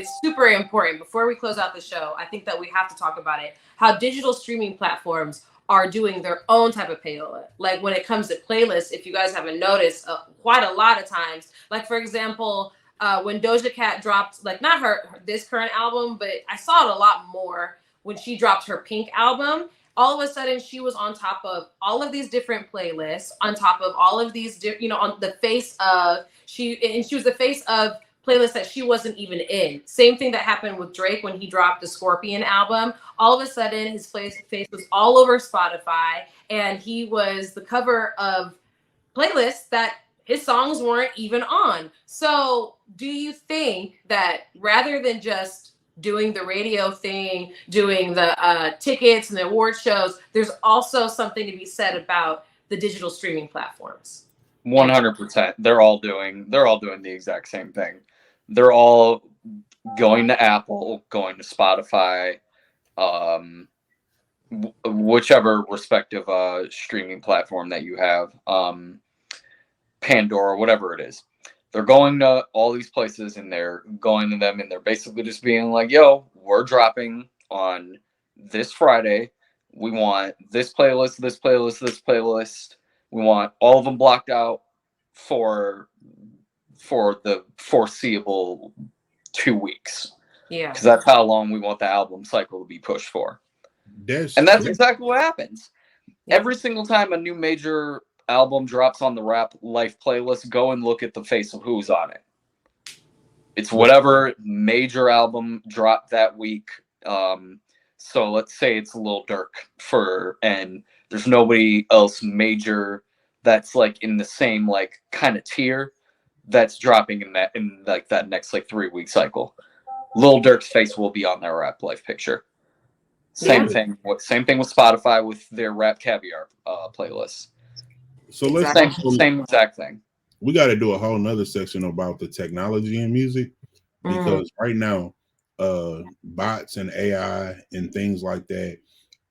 it's super important. Before we close out the show, I think that we have to talk about it. How digital streaming platforms are doing their own type of payola. Like when it comes to playlists, if you guys haven't noticed, quite a lot of times, like for example, when Doja Cat dropped, like not this current album, but I saw it a lot more when she dropped her Pink album. All of a sudden, she was on top of all of these different playlists, on top of all of these, on the face of she was the face of playlist that she wasn't even in. Same thing that happened with Drake when he dropped the Scorpion album. All of a sudden, his face was all over Spotify, and he was the cover of playlists that his songs weren't even on. So, do you think that rather than just doing the radio thing, doing the tickets and the award shows, there's also something to be said about the digital streaming platforms? 100%. They're all doing the exact same thing. They're all going to Apple, going to Spotify, whichever respective streaming platform that you have, Pandora, whatever it is. They're going to all these places and they're going to them and they're basically just being like, yo, we're dropping on this Friday. We want this playlist, this playlist, this playlist. We want all of them blocked out for the foreseeable 2 weeks. Yeah. Because that's how long we want the album cycle to be pushed for. That's exactly what happens. Yeah. Every single time a new major album drops on the Rap Life playlist, go and look at the face of who's on it. It's whatever major album dropped that week. So let's say it's Lil Durk and there's nobody else major that's like in the same like kind of tier that's dropping in like that next like 3 week cycle. Lil Durk's face will be on their Rap Life picture. Same thing with Spotify with their Rap Caviar playlist. So let's same exact thing. We got to do a whole nother section about the technology in music because right now, bots and AI and things like that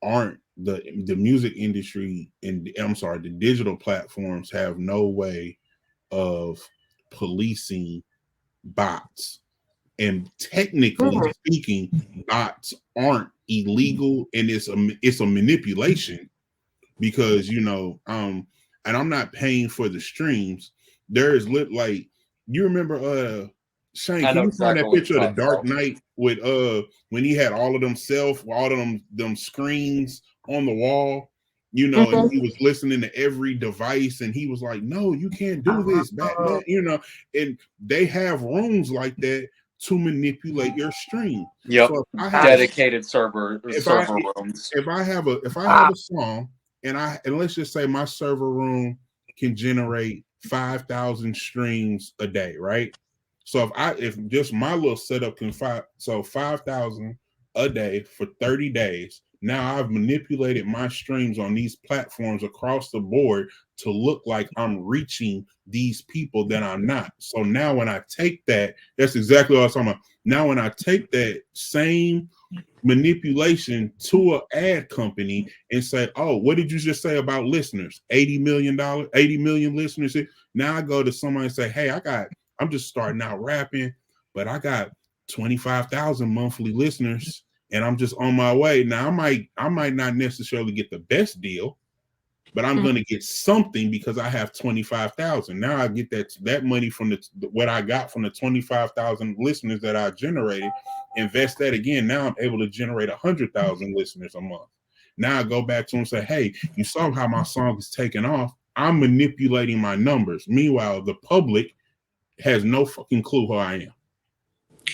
aren't the music industry the digital platforms have no way of policing bots. And technically speaking, bots aren't illegal, and it's a manipulation because and I'm not paying for the streams. There is like you remember Shane, can you find that picture of the Dark Knight with when he had all of them screens on the wall, and he was listening to every device and he was like, no, you can't do this, Batman, and they have rooms like that to manipulate your stream. Yep. So dedicated server rooms. If I have a song and let's just say my server room can generate 5,000 streams a day, right? So if just my little setup can 5,000 a day for 30 days, now I've manipulated my streams on these platforms across the board to look like I'm reaching these people that I'm not. So now when I take that's exactly what I was talking about. Now when I take that same manipulation to an ad company and say, oh, what did you just say about listeners? $80 million listeners. Now I go to somebody and say, hey, I'm just starting out rapping, but I got 25,000 monthly listeners and I'm just on my way. Now I might not necessarily get the best deal, but I'm going to get something because I have 25,000. Now I get that money from what I got from the 25,000 listeners that I generated, invest that again. Now I'm able to generate 100,000 listeners a month. Now I go back to them and say, hey, you saw how my song is taking off. I'm manipulating my numbers. Meanwhile, the public has no fucking clue who I am.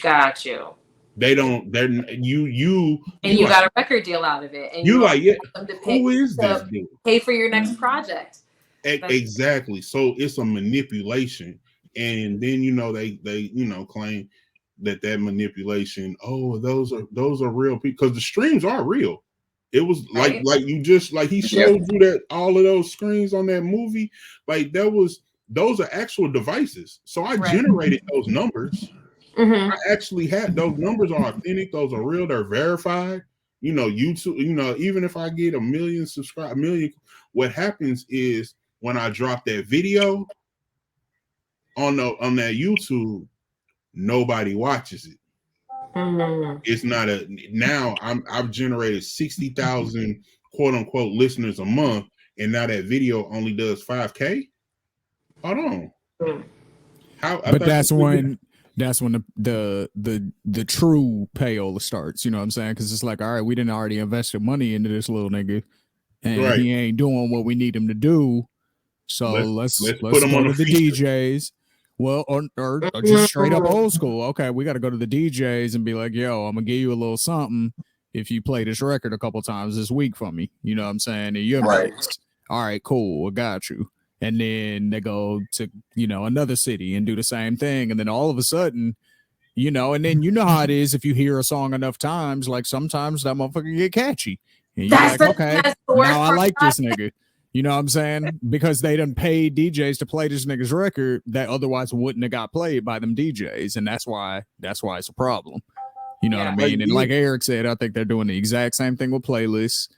Got you. They don't. They're you. And you got a record deal out of it. And you like yeah. Who is this dude? Pay for your next project. Exactly. So it's a manipulation, and then they claim that manipulation. Oh, those are real people because the streams are real. It was like you just like he showed you that all of those screens on that movie, like those are actual devices. So I generated those numbers. I actually had those numbers are authentic. Those are real. They're verified. YouTube. Even if I get 1 million subscribers, what happens is when I drop that video on that YouTube, nobody watches it. It's not a now. I've generated 60,000 quote unquote listeners a month, and now that video only does 5K. Hold on. How? But that's when the true payola starts. You know what I'm saying? Because it's like, all right, we didn't already invested money into this little nigga, and he ain't doing what we need him to do. So let's put him on the DJs. Well, or just straight up old school. Okay, we got to go to the DJs and be like, yo, I'm gonna give you a little something if you play this record a couple times this week for me. You know what I'm saying? And you're mixed. All right, cool, I got you. And then they go to, another city and do the same thing. And then all of a sudden, and then you know how it is if you hear a song enough times, like sometimes that motherfucker get catchy. And you're like, okay, now I like this nigga. You know what I'm saying? Because they done paid DJs to play this nigga's record that otherwise wouldn't have got played by them DJs. And that's why it's a problem. You know what I mean? And like Eric said, I think they're doing the exact same thing with playlists.